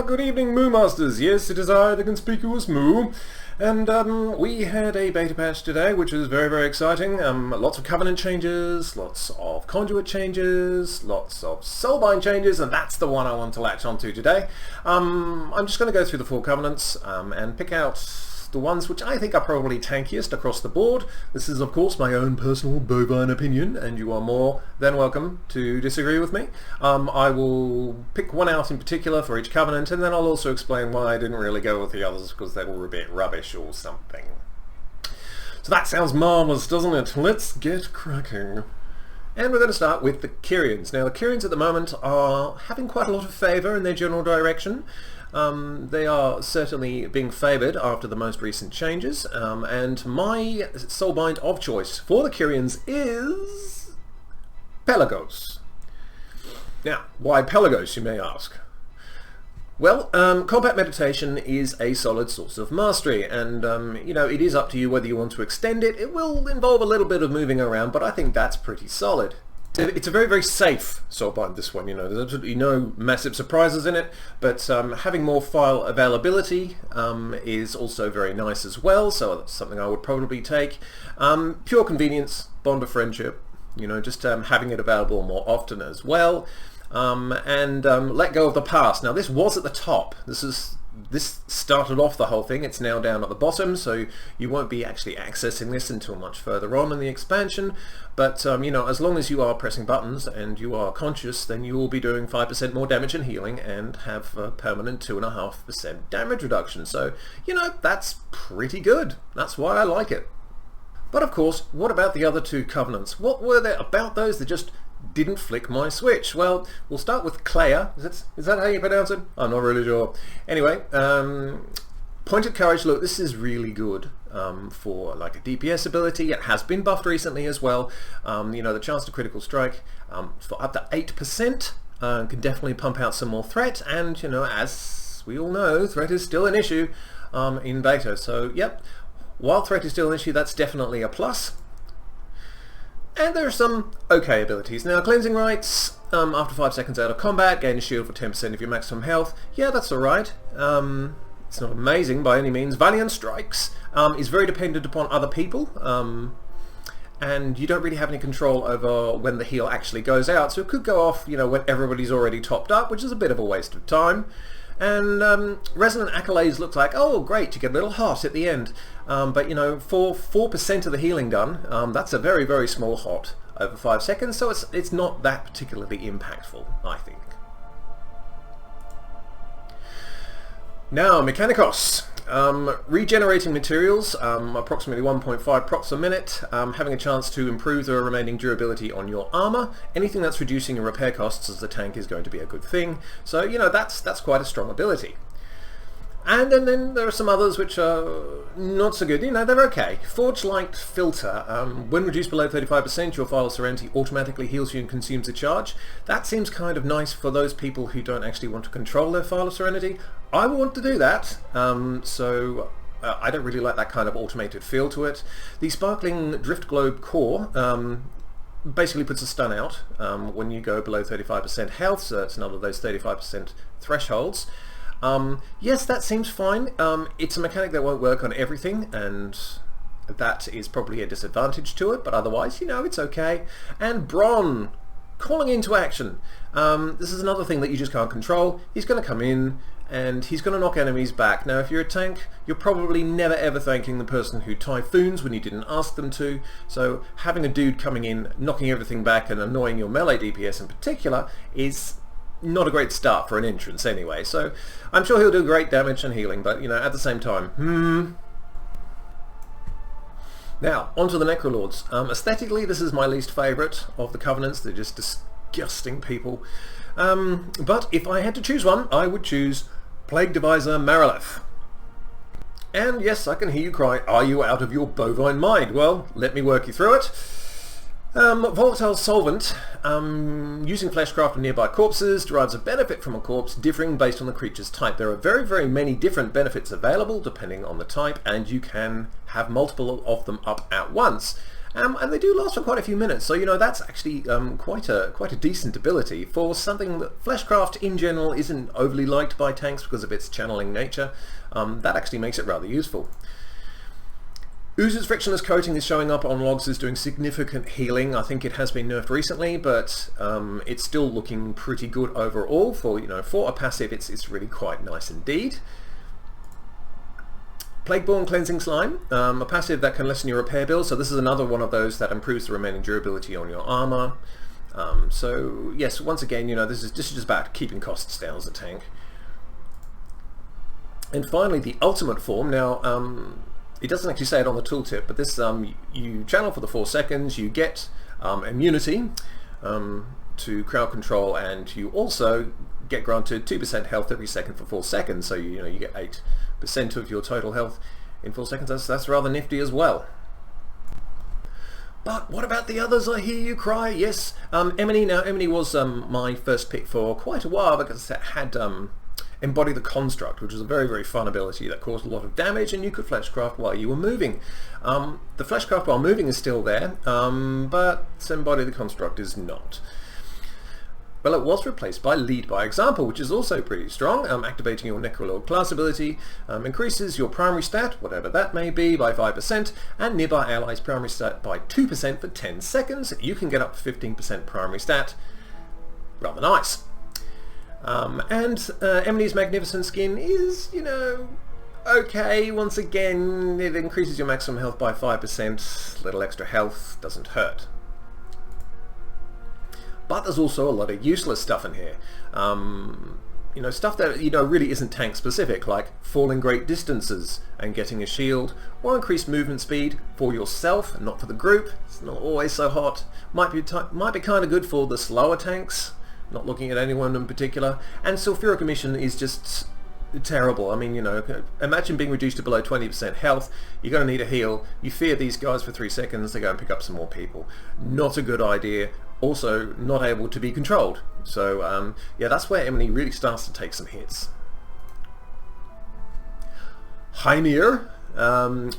Good evening, Moo Masters. Yes, it is I, the conspicuous Moo. And we had a beta patch today, which is very, very exciting. Lots of Covenant changes, lots of Conduit changes, lots of Soulbind changes, and that's the one I want to latch onto today. I'm just going to go through the 4 Covenants and pick out the ones which I think are probably tankiest across the board. This is of course my own personal bovine opinion, and you are more than welcome to disagree with me. I will pick one out in particular for each Covenant, and then I'll also explain why I didn't really go with the others because they were a bit rubbish or something. So that sounds marvellous, doesn't it? Let's get cracking. And we're going to start with the Kyrians. Now the Kyrians at the moment are having quite a lot of favour in their general direction. They are certainly being favoured after the most recent changes, and my soulbind of choice for the Kyrians is Pelagos. Now, why Pelagos, you may ask? Well, combat meditation is a solid source of mastery, and you know, it is up to you whether you want to extend it. It will involve a little bit of moving around, but I think that's pretty solid. It's a very, very safe soulbind, this one, you know, there's absolutely no massive surprises in it, but having more file availability is also very nice as well, so that's something I would probably take. Pure convenience, bond of friendship, you know, just having it available more often as well, and let go of the past. Now this was at the top, this started off the whole thing. It's now down at the bottom, so you won't be actually accessing this until much further on in the expansion, but you know, as long as you are pressing buttons and you are conscious, then you will be doing 5% more damage and healing and have a permanent 2.5% damage reduction, so you know, that's pretty good. That's why I like it. But of course, what about the other 2 Covenants? What were there about those that just didn't flick my switch? Well, we'll start with Clea. Is that how you pronounce it? I'm not really sure. Anyway, Pointed Courage. Look, this is really good for like a DPS ability. It has been buffed recently as well. You know, the chance to critical strike for up to 8% can definitely pump out some more threat, and you know, as we all know, threat is still an issue in beta. So yep, while threat is still an issue, that's definitely a plus. And there are some okay abilities. Now, Cleansing Rites, after 5 seconds out of combat, gain a shield for 10% of your maximum health. Yeah, that's alright. It's not amazing by any means. Valiant Strikes is very dependent upon other people, and you don't really have any control over when the heal actually goes out, so it could go off, you know, when everybody's already topped up, which is a bit of a waste of time. And Resonant Accolades look like, oh great, you get a little hot at the end, but you know, for 4% of the healing done, that's a very, very small hot over 5 seconds, so it's not that particularly impactful, I think. Now, Mechanicos. Regenerating materials, approximately 1.5 procs a minute, having a chance to improve the remaining durability on your armor. Anything that's reducing your repair costs as the tank is going to be a good thing. So, you know, that's quite a strong ability. And then there are some others which are not so good. You know, they're okay. Forge Light Filter. When reduced below 35%, your File of Serenity automatically heals you and consumes a charge. That seems kind of nice for those people who don't actually want to control their File of Serenity. I want to do that, so I don't really like that kind of automated feel to it. The Sparkling Drift Globe Core basically puts a stun out when you go below 35% health, so it's another of those 35% thresholds. Yes, that seems fine. It's a mechanic that won't work on everything, and that is probably a disadvantage to it, but otherwise, you know, it's okay. And Bronn, calling into action. This is another thing that you just can't control. He's going to come in and he's going to knock enemies back. Now, if you're a tank, you're probably never ever thanking the person who typhoons when you didn't ask them to, so having a dude coming in, knocking everything back and annoying your melee DPS in particular is not a great start for an entrance anyway, so I'm sure he'll do great damage and healing, but you know, at the same time, Now, onto the Necrolords. Aesthetically, this is my least favourite of the Covenants. They're just disgusting people. But if I had to choose one, I would choose Plague Deviser Marileth. And yes, I can hear you cry, are you out of your bovine mind? Well, let me work you through it. Volatile Solvent, using fleshcraft of nearby corpses, derives a benefit from a corpse differing based on the creature's type. There are very, very many different benefits available depending on the type, and you can have multiple of them up at once. and they do last for quite a few minutes. So that's actually quite a decent ability for something that Fleshcraft in general isn't overly liked by tanks because of its channeling nature. That actually makes it rather useful. Ooze's Frictionless Coating is showing up on logs as doing significant healing. I think it has been nerfed recently, but it's still looking pretty good overall. For for a passive, it's really quite nice indeed. Plagueborn Cleansing Slime, a passive that can lessen your repair bill. So this is another one of those that improves the remaining durability on your armor. So yes, once again, this is just about keeping costs down as a tank. And finally, the ultimate form. Now, it doesn't actually say it on the tooltip, but this you channel for the 4 seconds, you get immunity to crowd control, and you also get granted 2% health every second for 4 seconds. So you get 8% of your total health in 4 seconds. That's rather nifty as well. But what about the others, I hear you cry? Yes, Emily. Now, Emily was my first pick for quite a while because it had Embody the Construct, which is a very, very fun ability that caused a lot of damage, and you could Fleshcraft while you were moving. The Fleshcraft while moving is still there, but Embody the Construct is not. Well, it was replaced by Lead by Example, which is also pretty strong. Activating your Necrolord class ability increases your primary stat, whatever that may be, by 5%, and nearby allies' primary stat by 2% for 10 seconds. You can get up to 15% primary stat. Rather nice. And Emily's Magnificent Skin is, okay. Once again, it increases your maximum health by 5%. Little extra health doesn't hurt. But there's also a lot of useless stuff in here. Stuff that really isn't tank specific, like falling great distances and getting a shield, or increased movement speed for yourself, not for the group. It's not always so hot. Might be kind of good for the slower tanks. Not looking at anyone in particular. And Sulfuric Emission is just terrible. I mean, imagine being reduced to below 20% health. You're going to need a heal. You fear these guys for 3 seconds. They go and pick up some more people. Not a good idea. Also, not able to be controlled. So, yeah, that's where Emily really starts to take some hits. Hymir.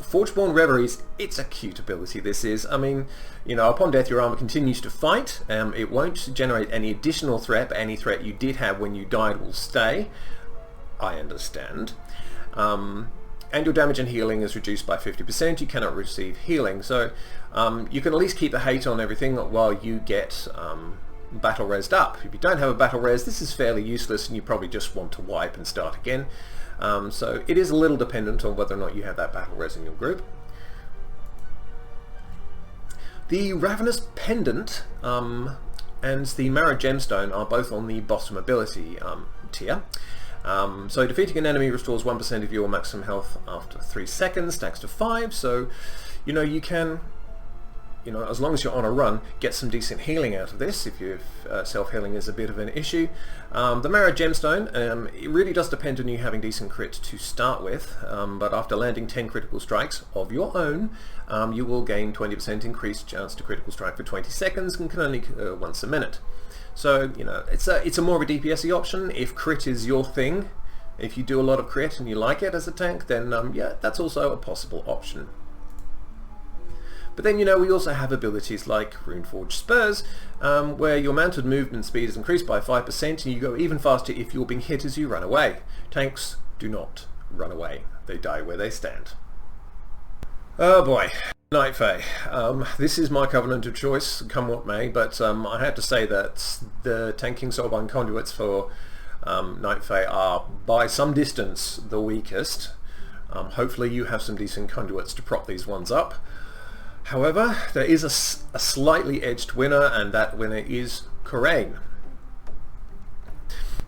Forgeborn Reveries, it's a cute ability, this is. I mean, upon death your armor continues to fight. It won't generate any additional threat, but any threat you did have when you died will stay. I understand. And your damage and healing is reduced by 50%. You cannot receive healing. So you can at least keep the hate on everything while you get battle resed up. If you don't have a battle res, this is fairly useless and you probably just want to wipe and start again. So it is a little dependent on whether or not you have that battle res in your group. The Ravenous Pendant and the Marrow Gemstone are both on the bottom ability tier. So defeating an enemy restores 1% of your maximum health after 3 seconds, stacks to 5. So you can, as long as you're on a run, get some decent healing out of this if self-healing is a bit of an issue. The Marrow Gemstone, it really does depend on you having decent crit to start with, but after landing 10 critical strikes of your own, you will gain 20% increased chance to critical strike for 20 seconds and can only once a minute. So, it's a more of a DPS-y option. If crit is your thing, if you do a lot of crit and you like it as a tank, then yeah, that's also a possible option. But then, we also have abilities like Runeforged Spurs, where your mounted movement speed is increased by 5% and you go even faster if you're being hit as you run away. Tanks do not run away. They die where they stand. Oh boy. Night Fae. This is my covenant of choice, come what may, but I have to say that the tanking soulbind conduits for Night Fae are by some distance the weakest. Hopefully you have some decent conduits to prop these ones up. However, there is a slightly edged winner, and that winner is Kyrian.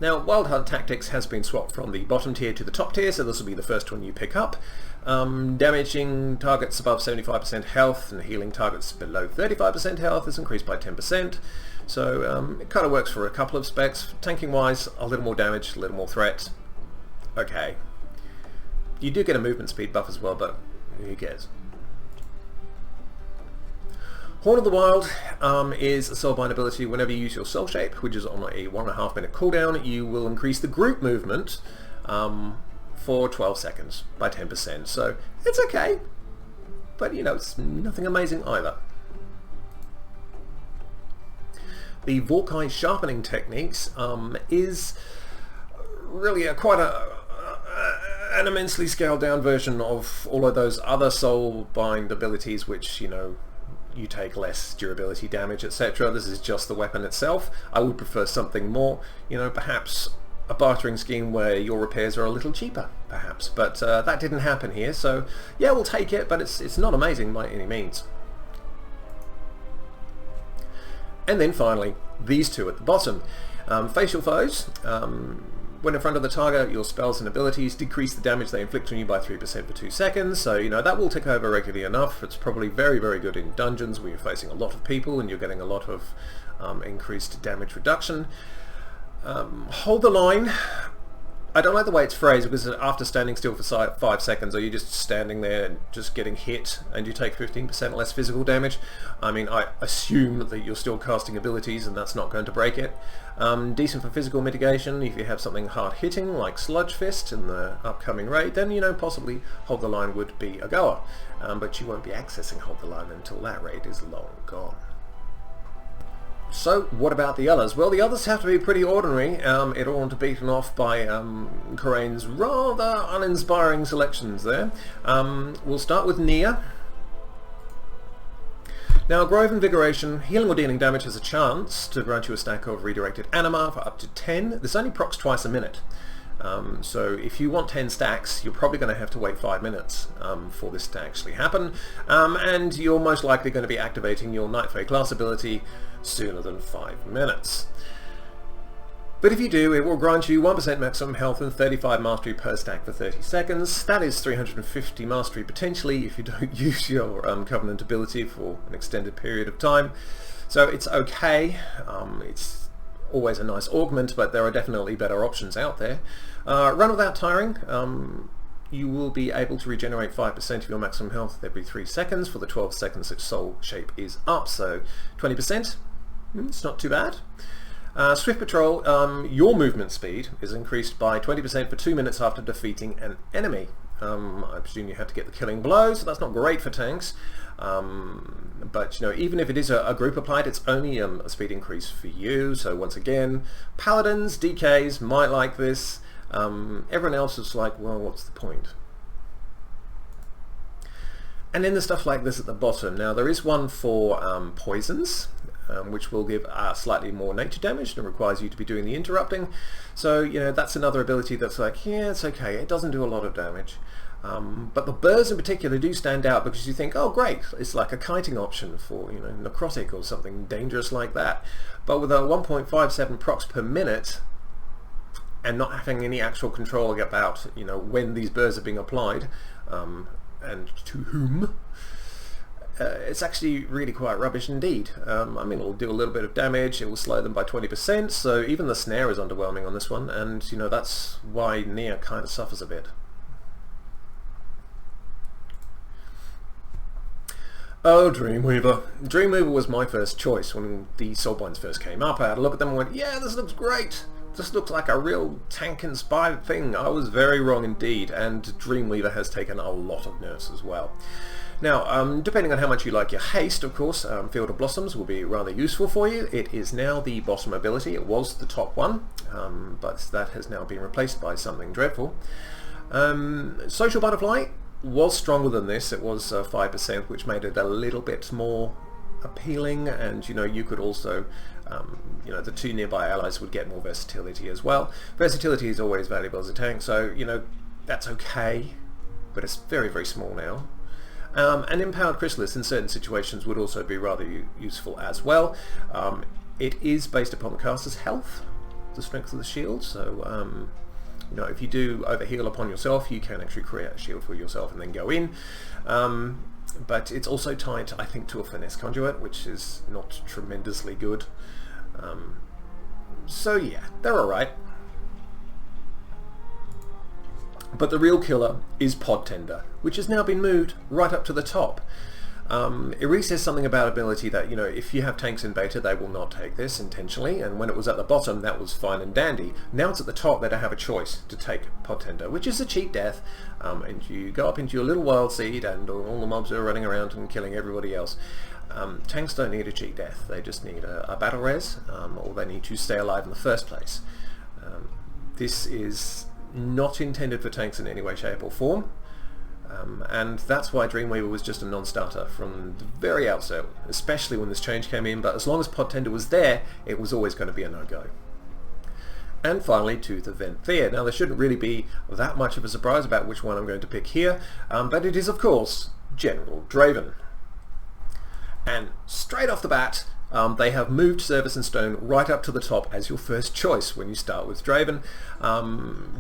Now, Wild Hunt Tactics has been swapped from the bottom tier to the top tier, so this will be the first one you pick up. Damaging targets above 75% health and healing targets below 35% health is increased by 10%. So it kind of works for a couple of specs. Tanking wise, a little more damage, a little more threat. Okay. You do get a movement speed buff as well, but who cares? Horn of the Wild is a soulbind ability. Whenever you use your soul shape, which is on a 1.5 minute cooldown, you will increase the group movement for 12 seconds by 10%. So it's okay, but it's nothing amazing either. the Vorkai sharpening techniques is really an immensely scaled down version of all of those other soulbind abilities, which, you know, you take less durability damage, etc. This is just the weapon itself. I would prefer something more, you know, perhaps a bartering scheme where your repairs are a little cheaper, perhaps. But that didn't happen here, so yeah, we'll take it, but it's not amazing by any means. And then finally, these two at the bottom. Face your foes. When in front of the target, your spells and abilities decrease the damage they inflict on you by 3% for 2 seconds, so you know that will tick over regularly enough. It's probably very, very good in dungeons where you're facing a lot of people and you're getting a lot of increased damage reduction. Hold the line. I don't like the way it's phrased, because after standing still for 5 seconds, are you just standing there and just getting hit and you take 15% less physical damage? I mean, I assume that you're still casting abilities and that's not going to break it. Decent for physical mitigation. If you have something hard hitting like Sludge Fist in the upcoming raid, then, you know, possibly Hold the Line would be a goer. But you won't be accessing Hold the Line until that raid is long gone. So what about the others? Well, the others have to be pretty ordinary in order to be beaten off by Kyrian's rather uninspiring selections there. We'll start with Nia. Now, Grove Invigoration, healing or dealing damage has a chance to grant you a stack of redirected anima for up to 10. This only procs twice a minute. So if you want 10 stacks, you're probably going to have to wait 5 minutes for this to actually happen. And you're most likely going to be activating your Night Fae class ability sooner than 5 minutes. But if you do, it will grant you 1% maximum health and 35 mastery per stack for 30 seconds. That is 350 mastery potentially if you don't use your Covenant ability for an extended period of time. So it's okay. It's always a nice augment, but there are definitely better options out there. Run without tiring. You will be able to regenerate 5% of your maximum health every 3 seconds for the 12 seconds that soul shape is up, so 20%. It's not too bad. Swift Patrol, your movement speed is increased by 20% for 2 minutes after defeating an enemy. I presume you have to get the killing blow, so that's not great for tanks. But you know, even if it is a group applied, it's only a speed increase for you. So once again, paladins, DKs might like this. Everyone else is like, well, what's the point? And then there's stuff like this at the bottom. Now there is one for poisons, which will give slightly more nature damage and requires you to be doing the interrupting. So, you know, that's another ability that's like, yeah, it's okay, it doesn't do a lot of damage. But the birds in particular do stand out because you think, oh great, it's like a kiting option for, you know, necrotic or something dangerous like that. But with a 1.57 procs per minute and not having any actual control about, you know, when these birds are being applied and to whom, it's actually really quite rubbish indeed. I mean, it'll do a little bit of damage, it will slow them by 20%, so even the snare is underwhelming on this one, and you know, that's why Nia kind of suffers a bit. Oh, Dreamweaver. Dreamweaver was my first choice when the Soulbinds first came up. I had a look at them and went, yeah, this looks great. This looks like a real tank-inspired thing. I was very wrong indeed, and Dreamweaver has taken a lot of nerfs as well. Now, depending on how much you like your haste, of course, Field of Blossoms will be rather useful for you. It is now the bottom ability. It was the top one, but that has now been replaced by something dreadful. Social Butterfly was stronger than this. It was 5%, which made it a little bit more appealing, and you know, you could also you know, the two nearby allies would get more versatility as well. Versatility is always valuable as a tank, so you know, that's okay, but it's very, very small now. And Empowered Chrysalis in certain situations would also be rather useful as well. It is based upon the caster's health, the strength of the shield, so you know, if you do overheal upon yourself, you can actually create a shield for yourself and then go in. But it's also tied, I think, to a Finesse Conduit, which is not tremendously good. So yeah, they're alright. But the real killer is Pod Tender, which has now been moved right up to the top. It really says something about ability that, you know, if you have tanks in beta, they will not take this intentionally, and when it was at the bottom, that was fine and dandy. Now it's at the top, they don't have a choice to take Pod Tender, which is a cheat death, and you go up into your little wild seed, and all the mobs are running around and killing everybody else. Tanks don't need a cheat death, they just need a battle res, or they need to stay alive in the first place. This is not intended for tanks in any way, shape or form. And that's why Dreamweaver was just a non-starter from the very outset, especially when this change came in, but as long as Pod Tender was there, it was always going to be a no-go. And finally to the Venthyr. Now there shouldn't really be that much of a surprise about which one I'm going to pick here, but it is of course General Draven. And straight off the bat, they have moved Service and Stone right up to the top as your first choice when you start with Draven.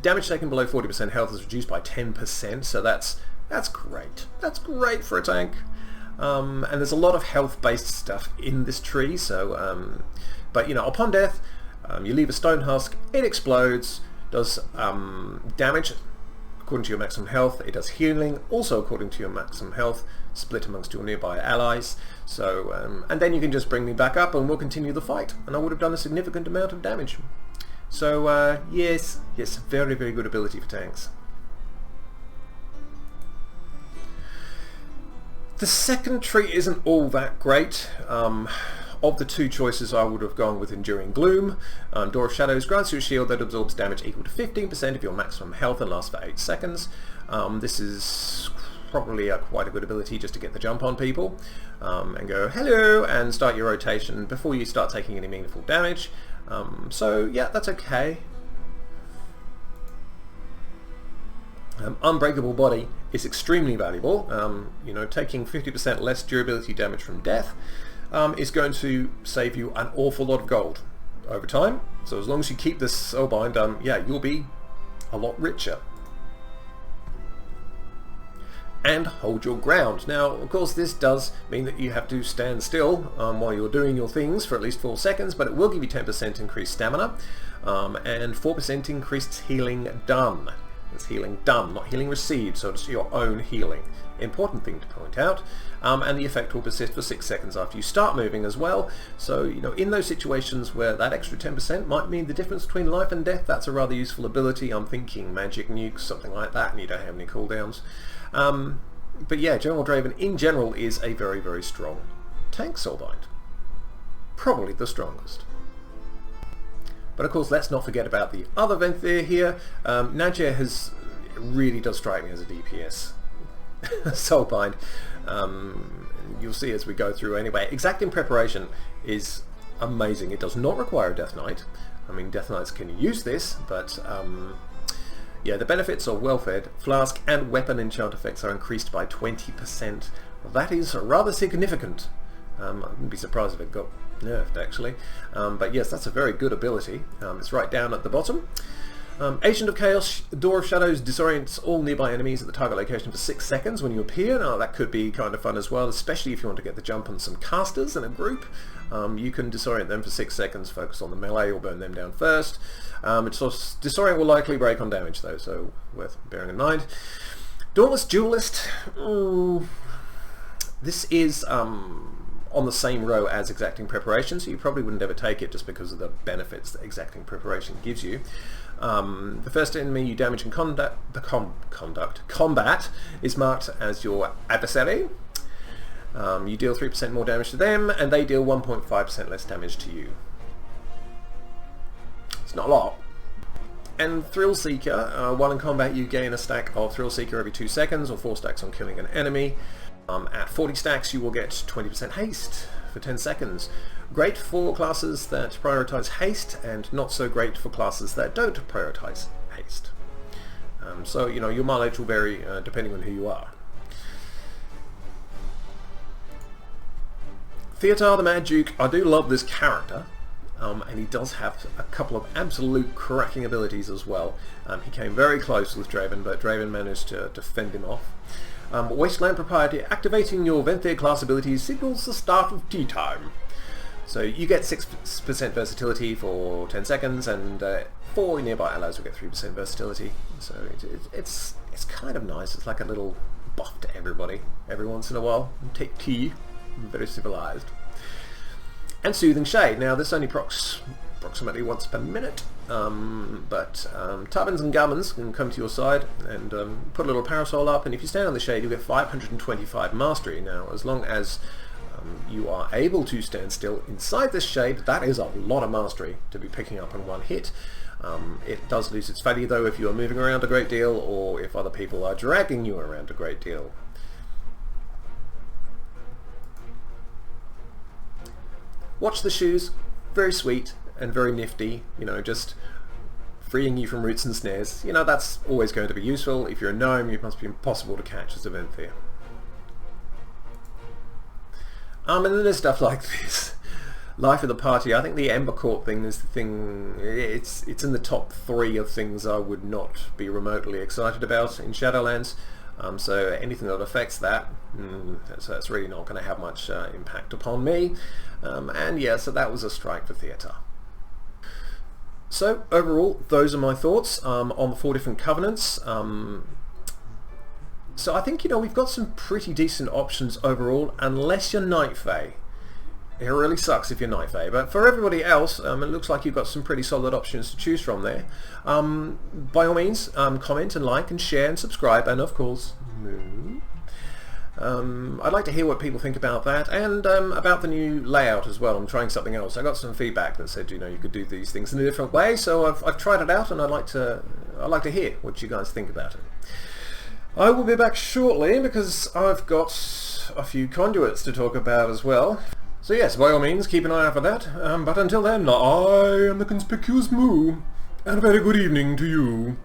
Damage taken below 40% health is reduced by 10%, so that's great. That's great for a tank. And there's a lot of health-based stuff in this tree, so but you know, upon death, you leave a stone husk, it explodes, does damage according to your maximum health, it does healing also according to your maximum health, split amongst your nearby allies. So and then you can just bring me back up and we'll continue the fight, and I would have done a significant amount of damage. So yes, very, very good ability for tanks. The second tree isn't all that great. Of the two choices, I would have gone with Enduring Gloom. Door of Shadows grants you a shield that absorbs damage equal to 15% of your maximum health and lasts for 8 seconds. This is probably quite a good ability just to get the jump on people and go hello and start your rotation before you start taking any meaningful damage. So yeah, that's okay. Unbreakable Body is extremely valuable. You know, taking 50% less durability damage from death is going to save you an awful lot of gold over time. So as long as you keep this Soulbind, yeah, you'll be a lot richer. And hold your ground. Now, of course, this does mean that you have to stand still while you're doing your things for at least 4 seconds, but it will give you 10% increased stamina and 4% increased healing done. It's healing done, not healing received, so it's your own healing. Important thing to point out. And the effect will persist for 6 seconds after you start moving as well. So, you know, in those situations where that extra 10% might mean the difference between life and death, that's a rather useful ability. I'm thinking magic nukes, something like that, and you don't have any cooldowns. But yeah, General Draven in general is a very, very strong tank Soulbind. Probably the strongest. But of course, let's not forget about the other Venthyr here. Nadja really does strike me as a DPS Soulbind. You'll see as we go through anyway. Exacting Preparation is amazing. It does not require a Death Knight. I mean, Death Knights can use this, but yeah, the benefits are well fed. Flask and weapon enchant effects are increased by 20%. That is rather significant. I wouldn't be surprised if it got nerfed actually. But yes, that's a very good ability. It's right down at the bottom. Agent of Chaos, Door of Shadows disorients all nearby enemies at the target location for 6 seconds when you appear. Now that could be kind of fun as well, especially if you want to get the jump on some casters in a group. You can disorient them for 6 seconds, focus on the melee or burn them down first. Disorient will likely break on damage though, so worth bearing in mind. Dauntless Duelist. This is on the same row as Exacting Preparation, so you probably wouldn't ever take it just because of the benefits that Exacting Preparation gives you. The first enemy you damage in combat is marked as your adversary. You deal 3% more damage to them, and they deal 1.5% less damage to you. It's not a lot. And Thrill Seeker, while in combat you gain a stack of Thrill Seeker every 2 seconds, or 4 stacks on killing an enemy. At 40 stacks you will get 20% haste for 10 seconds. Great for classes that prioritize haste, and not so great for classes that don't prioritize haste. So, you know, your mileage will vary depending on who you are. Theotar the Mad Duke, I do love this character, and he does have a couple of absolute cracking abilities as well. He came very close with Draven, but Draven managed to fend him off. Wasteland Propriety, activating your Venthyr class abilities signals the start of tea time. So you get 6% versatility for 10 seconds, and 4 nearby allies will get 3% versatility. So it's kind of nice. It's like a little buff to everybody every once in a while. Take tea. Very civilized. And Soothing Shade. Now this only procs approximately once per minute, but Turbans and Gummins can come to your side and put a little parasol up, and if you stand on the shade you'll get 525 mastery. Now as long as you are able to stand still inside this shade, that is a lot of mastery to be picking up in one hit. It does lose its value though if you are moving around a great deal, or if other people are dragging you around a great deal. Watch the shoes, very sweet and very nifty, you know, just freeing you from roots and snares. You know, that's always going to be useful. If you're a gnome, it must be impossible to catch as a Venthyr. And then there's stuff like this. Life of the party. I think the Ember Court thing is the thing, it's in the top 3 of things I would not be remotely excited about in Shadowlands. So anything that affects that, that's really not going to have much impact upon me. And yeah, so that was a strike for theatre. So overall, those are my thoughts on the 4 different covenants. So I think, you know, we've got some pretty decent options overall, unless you're Night Fae. It really sucks if you're Night Fae, but for everybody else, it looks like you've got some pretty solid options to choose from there. By all means, comment and like and share and subscribe, and of course, moo. I'd like to hear what people think about that, and about the new layout as well. I'm trying something else. I got some feedback that said, you know, you could do these things in a different way, so I've tried it out, and I'd like to hear what you guys think about it. I will be back shortly because I've got a few conduits to talk about as well. So yes, by all means, keep an eye out for that. But until then, I am the Conspicuous Moo, and a very good evening to you.